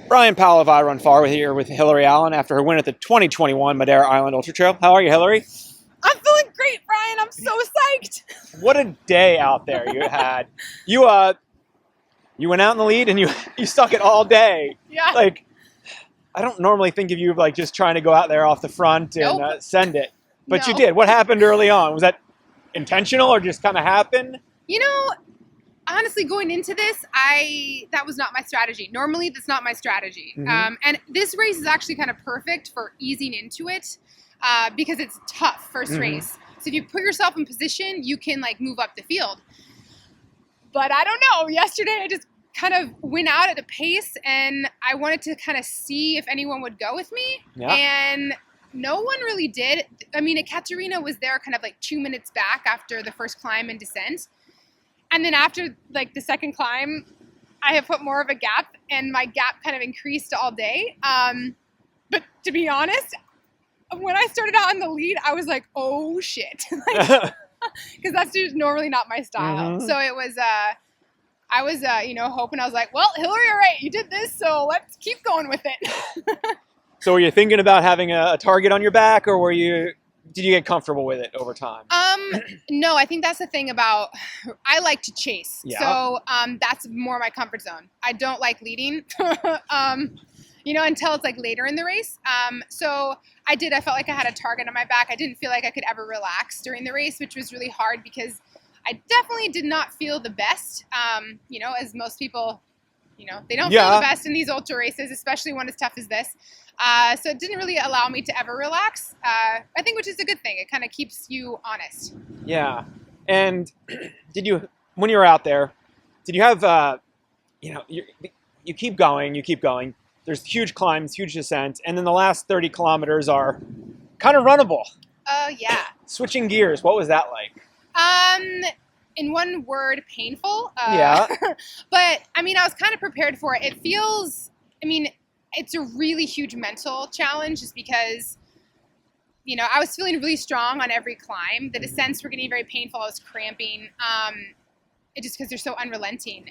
Brian Powell of I Run Far here with Hillary Allen after her win at the 2021 Madeira Island Ultra-Trail. How are you, Hillary? I'm feeling great, Brian. I'm so psyched. What a day out there you had. You went out in the lead and you stuck it all day. Yeah. Like, I don't normally think of you like just trying to go out there off the front and Nope. send it, but you No. did. What happened early on? Was that intentional or just kind of happened? You know, honestly, going into this, that was not my strategy. Normally, that's not my strategy. Mhm. And this race is actually kind of perfect for easing into it because it's tough first Mhm. race. So if you put yourself in position, you can like move up the field. But I don't know. Yesterday, I just kind of went out at a pace and I wanted to kind of see if anyone would go with me. Yeah. And no one really did. I mean, Ekaterina was there kind of like 2 minutes back after the first climb and descent. And then after like the second climb, I have put more of a gap and my gap kind of increased all day. But to be honest, when I started out in the lead, I was like, oh shit. Because that's just normally not my style. Mhm. So it was, I was, hoping. I was like, well, Hillary, all right, you did this, so let's keep going with it. So were you thinking about having a target on your back, or did you get comfortable with it over time? No, I think that's the thing about, I like to chase. Yeah. So that's more my comfort zone. I don't like leading, until it's like later in the race. So I felt like I had a target on my back. I didn't feel like I could ever relax during the race, which was really hard because I definitely did not feel the best. As most people, they don't feel the best in these ultra races, especially one as tough as this. So it didn't really allow me to ever relax, I think, which is a good thing. It kind of keeps you honest. Yeah. And when you were out there, did you have, you keep going. There's huge climbs, huge descent, and then the last 30 kilometers are kind of runnable. Oh, yeah. Switching gears, what was that like? In one word, painful. Yeah. But, I was kind of prepared for it. It feels, it's a really huge mental challenge just because, I was feeling really strong on every climb. The descents were getting very painful. I was cramping, just because they're so unrelenting.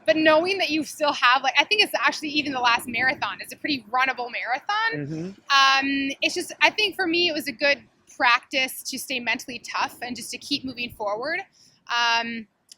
But knowing that you still have, I think it's actually even the last marathon. It's a pretty runnable marathon. Mm-hmm. It's just, I think for me, it was a good practice to stay mentally tough and just to keep moving forward.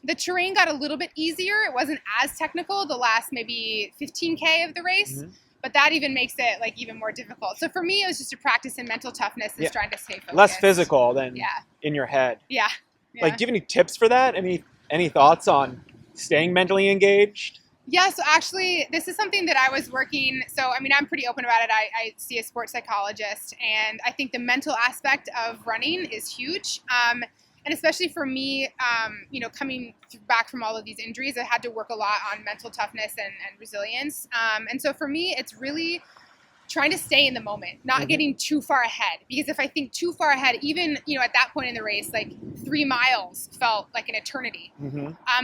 The terrain got a little bit easier. It wasn't as technical the last maybe 15K of the race, but that even makes it even more difficult. So for me, it was just a practice in mental toughness and trying to stay focused. Less physical than in your head. Yeah. Do you have any tips for that? Any thoughts on staying mentally engaged? Yeah, so actually, this is something that I was working. So, I'm pretty open about it. I see a sports psychologist, and I think the mental aspect of running is huge. And especially for me, coming back from all of these injuries, I had to work a lot on mental toughness and resilience. And so for me, it's really trying to stay in the moment, not getting too far ahead. Because if I think too far ahead, even, at that point in the race, 3 miles felt like an eternity.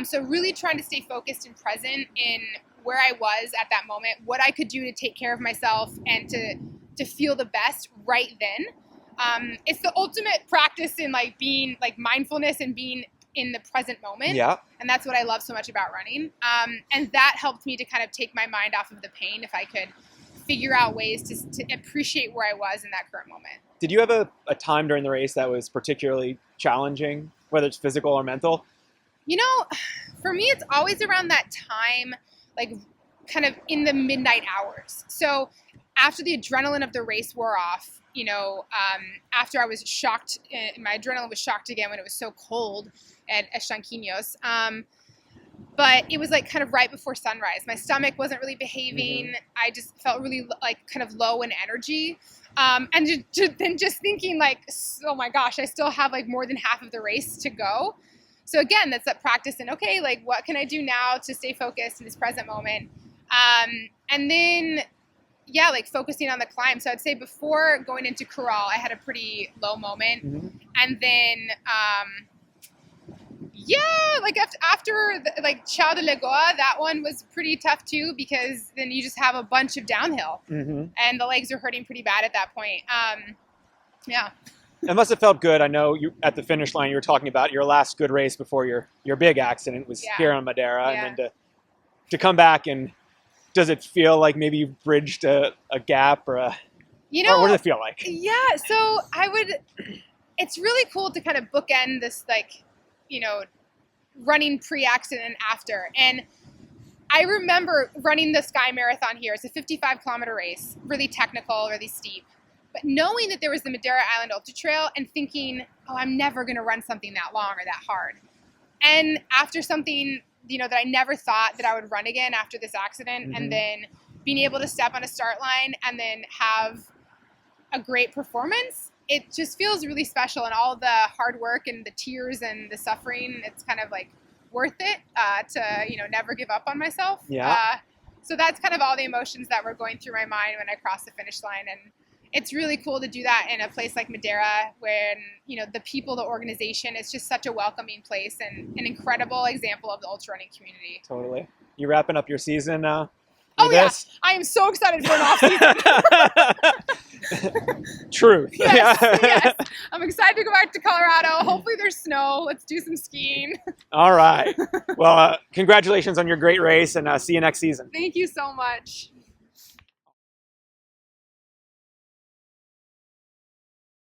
So really trying to stay focused and present in where I was at that moment, what I could do to take care of myself and to feel the best right then. It's the ultimate practice in being mindfulness and being in the present moment. Yeah. And that's what I love so much about running. And that helped me to kind of take my mind off of the pain if I could figure out ways to appreciate where I was in that current moment. Did you have a time during the race that was particularly challenging, whether it's physical or mental? For me, it's always around that time, kind of in the midnight hours. So after the adrenaline of the race wore off, after I was shocked, my adrenaline was shocked again when it was so cold at Estanquinhos. But it was kind of right before sunrise. My stomach wasn't really behaving. I just felt really kind of low in energy. And then just thinking oh my gosh, I still have more than half of the race to go. So again, that's that practice and okay, what can I do now to stay focused in this present moment? And then, focusing on the climb. So I'd say before going into Corral, I had a pretty low moment. And then, after Chao de Lagoa, that one was pretty tough too, because then you just have a bunch of downhill and the legs are hurting pretty bad at that point. Yeah. It must have felt good. I know you at the finish line, you were talking about your last good race before your big accident was here on Madeira. And then to come back and does it feel like maybe you've bridged a gap or a, You know, or what does it feel like? yeah, so it's really cool to kind of bookend this, like, you know, running pre-accident and after. And I remember running the Sky Marathon here. It's a 55-kilometer race, really technical, really steep. But knowing that there was the Madeira Island Ultra-Trail and thinking, oh, I'm never going to run something that long or that hard. And after something, you know, that I never thought that I would run again after this accident, and then being able to step on a start line and then have a great performance, it just feels really special. And all the hard work and the tears and the suffering, it's kind of like worth it to, you know, never give up on myself. Yeah. So that's kind of all the emotions that were going through my mind when I crossed the finish line. And it's really cool to do that in a place like Madeira, when, you know, the people, the organization, it's just such a welcoming place and an incredible example of the ultra running community. Totally. You wrapping up your season Oh yeah, this? I am so excited for an off season. Truth. Yes, yes. I'm excited to go back to Colorado. Hopefully there's snow. Let's do some skiing. All right. Well, congratulations on your great race, and see you next season. Thank you so much.